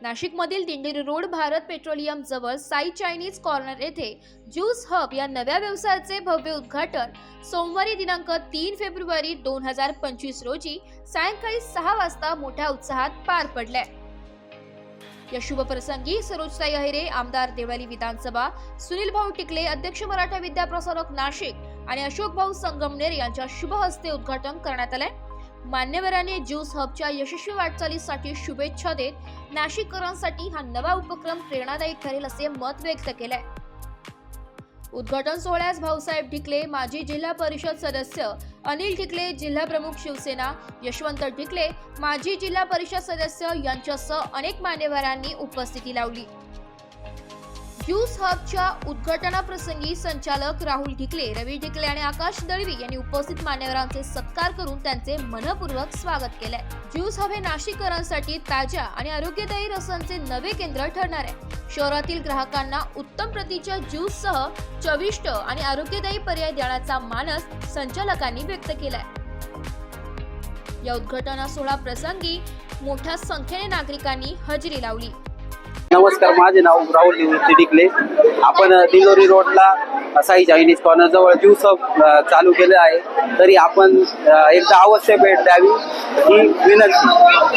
नाशिकमधील Dindori road Bharat petroleum जवळ Sai Chinese corner येथे ज्यूस हब या नव्या व्यवसायाचे भव्य उद्घाटन सोमवारी दिनांक 3 फेब्रुवारी 2025 रोजी सायंकाळी 6 वाजता मोठ्या उत्साहात पार पडले। या शुभ प्रसंगी सरोजताई अहिरे, आमदार देवळाली विधानसभा, सुनील भाऊ टिकले, अध्यक्ष मराठा विद्याप्रसारक नाशिक आणि अशोक भाऊ संगमनेर यांच्या शुभ हस्ते उद्घाटन करण्यात आले। मान्यवरांनी ज्यूस हबच्या यशस्वी वाटचालीसाठी शुभेच्छा देत नाशिककरांसाठी हा नवा उपक्रम प्रेरणादायी ठरेल असे मत व्यक्त केले। उद्घाटन सोहळ्यास भाऊसाहेब ढिकले, माजी जिल्हा परिषद सदस्य अनिल ढिकले, जिल्हा प्रमुख शिवसेना यशवंत ढिकले, माजी जिल्हा परिषद सदस्य यांच्यासह अनेक मान्यवरांनी उपस्थिती लावली। ज्यूस हबच्या उद्घाटनाप्रसंगी संचालक राहुल ढिकले, रवी ढिकले आणि आकाश दळवी यांनी उपस्थित मान्यवरांचे सत्कार करून त्यांचे मनपूर्वक स्वागत केले। ज्यूस हब हे नाशिककरांसाठी ताज्या आणि आरोग्यदायी रसांचे नवे केंद्र ठरणार आहे। शहरातील ग्राहकांना उत्तम प्रतीच्या ज्यूससह चविष्ट आणि आरोग्यदायी पर्याय देण्याचा मानस संचालकांनी व्यक्त केलाय। या उद्घाटन सोहळा प्रसंगी मोठ्या संख्येने नागरिकांनी हजेरी लावली। नमस्कार, माझे नाव राहुल ढिकले। आपण दिंडोरी रोडला साई चायनीज कॉर्नर जवळ ज्यूस हब चालू केले आहे, तरी आपण एकदा अवश्य भेट द्यावी ही विनंती।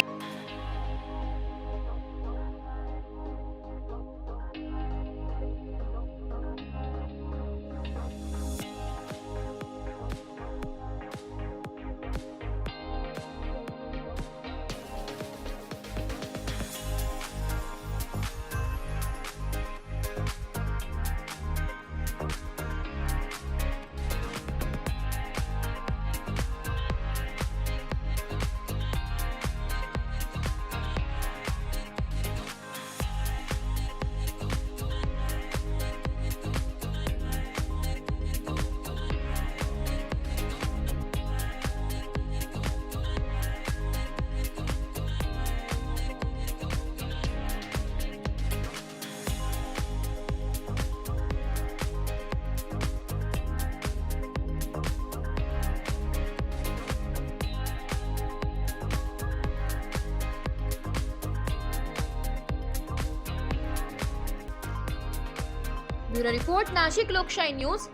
ब्युरो रिपोर्ट, नाशिक लोकशाही न्यूज,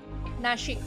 नाशिक।